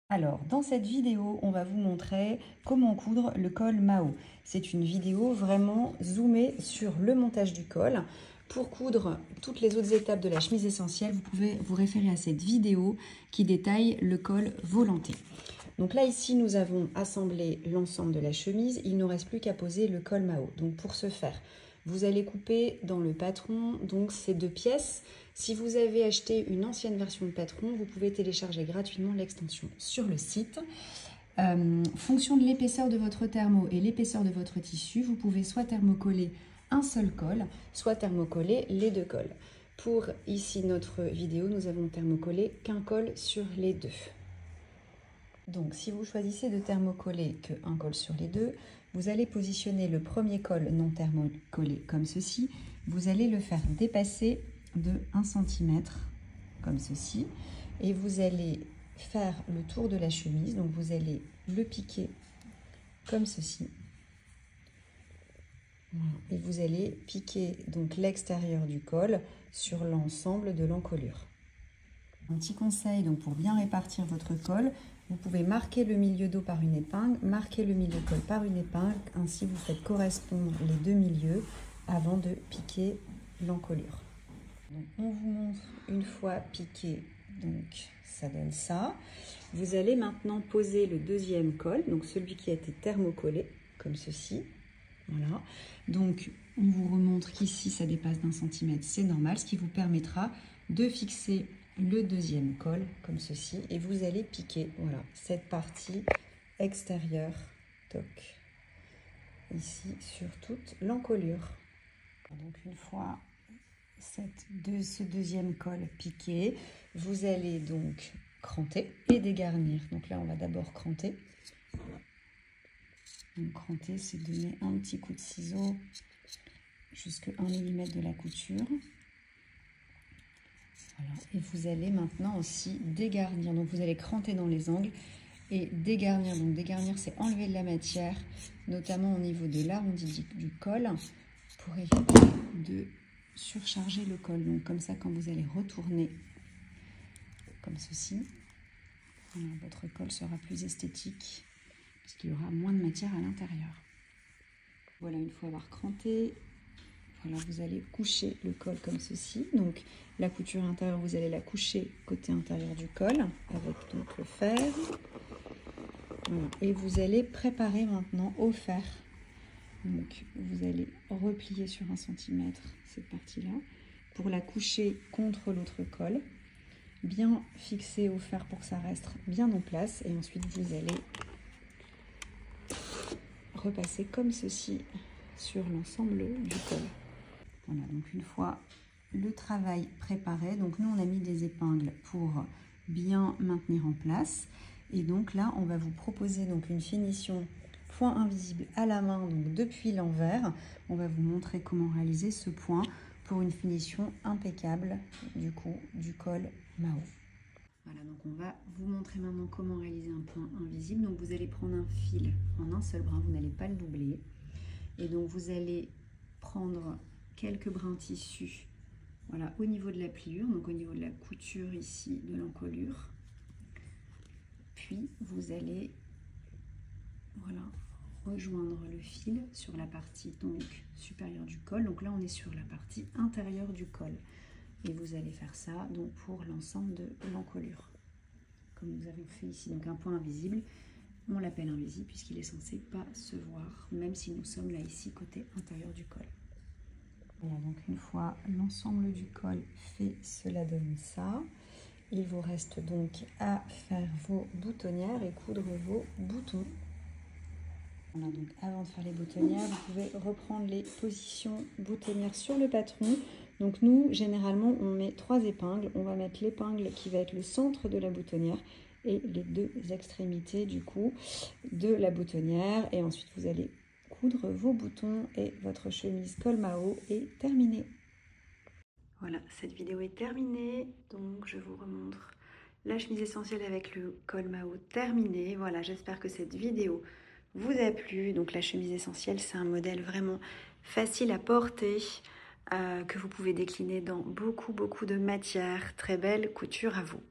Alors, dans cette vidéo, on va vous montrer comment coudre le col Mao. C'est une vidéo vraiment zoomée sur le montage du col. Pour coudre toutes les autres étapes de la chemise essentielle, vous pouvez vous référer à cette vidéo qui détaille le col volanté. Donc là, ici, nous avons assemblé l'ensemble de la chemise. Il ne nous reste plus qu'à poser le col Mao. Donc pour ce faire, vous allez couper dans le patron donc ces deux pièces. Si vous avez acheté une ancienne version de patron, vous pouvez télécharger gratuitement l'extension sur le site. Fonction de l'épaisseur de votre thermo et l'épaisseur de votre tissu, vous pouvez soit thermocoller un seul col, soit thermocoller les deux cols. Pour ici notre vidéo, nous avons thermocollé qu'un col sur les deux. Donc si vous choisissez de thermocoller qu'un col sur les deux, vous allez positionner le premier col non thermocollé comme ceci. Vous allez le faire dépasser de 1 cm comme ceci et vous allez faire le tour de la chemise. Donc vous allez le piquer comme ceci. Voilà. Et vous allez piquer donc l'extérieur du col sur l'ensemble de l'encolure. Un petit conseil donc pour bien répartir votre col, vous pouvez marquer le milieu dos par une épingle, marquer le milieu col par une épingle, ainsi vous faites correspondre les deux milieux avant de piquer l'encolure. On vous montre une fois piqué, donc ça donne ça. Vous allez maintenant poser le deuxième col, donc celui qui a été thermocollé, comme ceci. Voilà. Donc on vous remontre qu'ici ça dépasse d'1 cm, c'est normal, ce qui vous permettra de fixer le deuxième col comme ceci et vous allez piquer voilà cette partie extérieure toc ici sur toute l'encolure. Donc une fois ce deuxième col piqué, vous allez donc cranter et dégarnir. Donc là on va d'abord cranter. Donc cranter, c'est donner un petit coup de ciseau jusqu'à 1 mm de la couture. Voilà. Et vous allez maintenant aussi dégarnir. Donc vous allez cranter dans les angles et dégarnir. Donc dégarnir, c'est enlever de la matière, notamment au niveau de l'arrondi du col, pour éviter de surcharger le col. Donc comme ça, quand vous allez retourner comme ceci, voilà, votre col sera plus esthétique parce qu'il y aura moins de matière à l'intérieur. Voilà, une fois avoir cranté, voilà, vous allez coucher le col comme ceci. Donc la couture intérieure, vous allez la coucher côté intérieur du col avec donc le fer. Voilà. Et vous allez préparer maintenant au fer. Donc vous allez replier sur 1 cm cette partie-là pour la coucher contre l'autre col. Bien fixer au fer pour que ça reste bien en place. Et ensuite vous allez repasser comme ceci sur l'ensemble du col. Voilà, donc une fois le travail préparé, donc nous on a mis des épingles pour bien maintenir en place. Et donc là on va vous proposer donc une finition point invisible à la main, donc depuis l'envers. On va vous montrer comment réaliser ce point pour une finition impeccable du coup du col Mao. Voilà, donc on va vous montrer maintenant comment réaliser un point invisible. Donc vous allez prendre un fil en un seul brin, vous n'allez pas le doubler. Et donc vous allez prendre quelques brins de tissu, voilà, au niveau de la pliure, donc au niveau de la couture ici de l'encolure. Puis vous allez, voilà, rejoindre le fil sur la partie donc supérieure du col. Donc là on est sur la partie intérieure du col. Et vous allez faire ça donc pour l'ensemble de l'encolure. Comme nous avons fait ici, donc un point invisible, on l'appelle invisible puisqu'il est censé pas se voir, même si nous sommes là ici côté intérieur du col. Voilà, donc une fois l'ensemble du col fait, cela donne ça. Il vous reste donc à faire vos boutonnières et coudre vos boutons. Voilà, donc avant de faire les boutonnières, vous pouvez reprendre les positions boutonnières sur le patron. Donc nous, généralement, on met 3 épingles. On va mettre l'épingle qui va être le centre de la boutonnière et les deux extrémités du coup de la boutonnière. Et ensuite, vous allez coudre vos boutons et votre chemise col Mao est terminée. Voilà, cette vidéo est terminée. Donc je vous remontre la chemise essentielle avec le col Mao terminé. Voilà, j'espère que cette vidéo vous a plu. Donc la chemise essentielle, c'est un modèle vraiment facile à porter, que vous pouvez décliner dans beaucoup de matières. Très belle couture à vous.